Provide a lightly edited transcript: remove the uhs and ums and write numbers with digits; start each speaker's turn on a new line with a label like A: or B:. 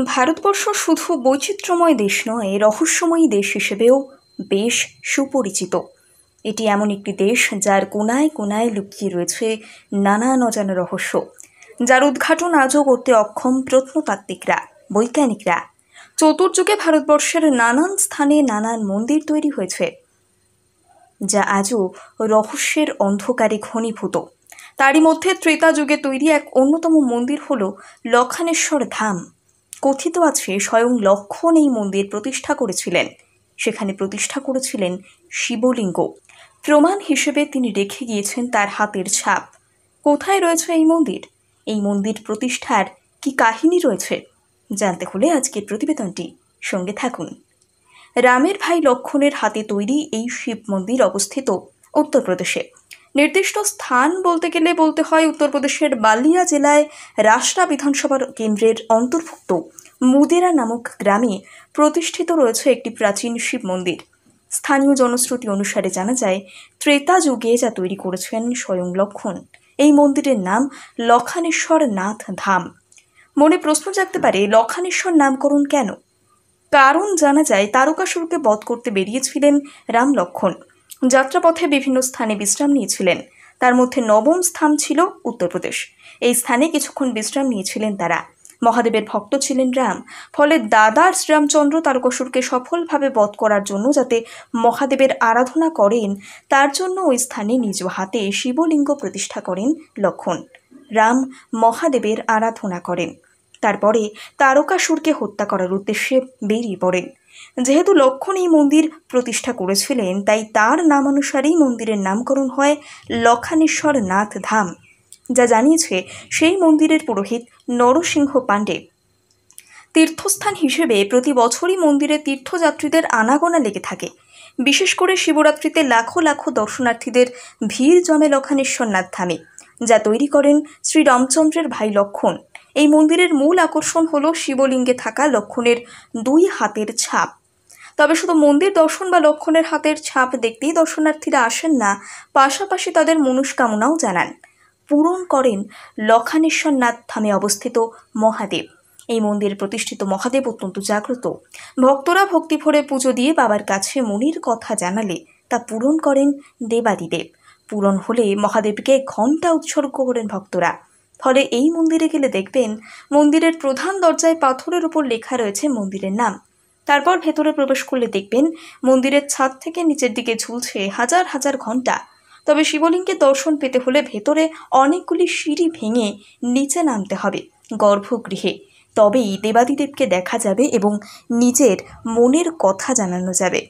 A: ভারতবর্ষ শুধু বৈচিত্র্যময় দেশ নয়, রহস্যময়ী দেশ হিসেবেও বেশ সুপরিচিত। এটি এমন একটি দেশ যার কোনায় কোনায় লুকিয়ে রয়েছে নানান অজানা রহস্য, যার উদ্ঘাটন আজও করতে অক্ষম প্রত্নতাত্ত্বিকরা, বৈজ্ঞানিকরা। চতুর্যুগে ভারতবর্ষের নানান স্থানে নানান মন্দির তৈরি হয়েছে, যা আজও রহস্যের অন্ধকারে ঘনীভূত। তারই মধ্যে ত্রেতা যুগে তৈরি এক অন্যতম মন্দির হল লক্ষণেশ্বর ধাম। কথিত আছে স্বয়ং লক্ষণ এই মন্দির প্রতিষ্ঠা করেছিলেন। সেখানে প্রতিষ্ঠা করেছিলেন শিবলিঙ্গ। প্রমাণ হিসেবে তিনি রেখে গিয়েছেন তার হাতের ছাপ। কোথায় রয়েছে এই মন্দির? এই মন্দির প্রতিষ্ঠার কি কাহিনী রয়েছে? জানতে হলে আজকের প্রতিবেদনটি সঙ্গে থাকুন। রামের ভাই লক্ষণের হাতে তৈরি এই শিব মন্দির অবস্থিত উত্তরপ্রদেশে। নির্দিষ্ট স্থান বলতে গেলে বলতে হয় উত্তরপ্রদেশের বালিয়া জেলায় রাসরা বিধানসভা কেন্দ্রের অন্তর্ভুক্ত মুদেরা নামক গ্রামে প্রতিষ্ঠিত রয়েছে একটি প্রাচীন শিব মন্দির। স্থানীয় জনশ্রুতি অনুসারে জানা যায়, ত্রেতা যুগে যা তৈরি করেছেন স্বয়ং লক্ষণ। এই মন্দিরের নাম লক্ষণেশ্বর নাথ ধাম। মনে প্রশ্ন জাগতে পারে, লক্ষণেশ্বর নামকরণ কেন? কারণ জানা যায়, তারকাসুরকে বধ করতে বেরিয়েছিলেন রাম লক্ষণ। যাত্রাপথে বিভিন্ন স্থানে বিশ্রাম নিয়েছিলেন। তার মধ্যে নবম স্থান ছিল উত্তরপ্রদেশ। এই স্থানে কিছুক্ষণ বিশ্রাম নিয়েছিলেন তারা। মহাদেবের ভক্ত ছিলেন রাম, ফলে দাদা শ্রীরামচন্দ্র তারকাসুরকে সফলভাবে বধ করার জন্য যাতে মহাদেবের আরাধনা করেন, তার জন্য ওই স্থানে নিজ হাতে শিবলিঙ্গ প্রতিষ্ঠা করেন লক্ষণ। রাম মহাদেবের আরাধনা করেন, তারপরে তারকাসুরকে হত্যা করার উদ্দেশ্যে বেরিয়ে পড়েন। যেহেতু লক্ষণ এই মন্দির প্রতিষ্ঠা করেছিলেন, তাই তার নামানুসারেই মন্দিরের নামকরণ হয় লক্ষণেশ্বর নাথ ধাম। যা জানিয়েছে সেই মন্দিরের পুরোহিত নরসিংহ পাণ্ডে। তীর্থস্থান হিসেবে প্রতি বছরই মন্দিরে তীর্থযাত্রীদের আনাগোনা লেগে থাকে। বিশেষ করে শিবরাত্রিতে লাখো লাখো দর্শনার্থীদের ভিড় জমে লক্ষণেশ্বর নাথ ধামে, যা তৈরি করেন শ্রীরামচন্দ্রের ভাই লক্ষণ। এই মন্দিরের মূল আকর্ষণ হল শিবলিঙ্গে থাকা লক্ষণের দুই হাতের ছাপ। তবে শুধু মন্দির দর্শন বা লক্ষণের হাতের ছাপ দেখতেই দর্শনার্থীরা আসেন না, পাশাপাশি তাদের মনস্কামনাও জানান, পূরণ করেন লক্ষণেশ্বর নাথ ধামে অবস্থিত মহাদেব। এই মন্দিরে প্রতিষ্ঠিত মহাদেব অত্যন্ত জাগ্রত। ভক্তরা ভক্তিভরে পুজো দিয়ে বাবার কাছে মনের কথা জানালে তা পূরণ করেন দেবাদিদেব। পূরণ হলে মহাদেবকে ঘণ্টা উৎসর্গ করেন ভক্তরা। ফলে এই মন্দিরে গেলে দেখবেন, মন্দিরের প্রধান দরজায় পাথরের উপর লেখা রয়েছে মন্দিরের নাম। তারপর ভেতরে প্রবেশ করলে দেখবেন, মন্দিরের ছাদ থেকে নিচের দিকে ঝুলছে হাজার হাজার ঘণ্টা। তবে শিবলিঙ্গের দর্শন পেতে হলে ভেতরে অনেকগুলি সিঁড়ি ভেঙে নিচে নামতে হবে গর্ভগৃহে। তবেই দেবাদিদেবকে দেখা যাবে এবং নিজের মনের কথা জানানো যাবে।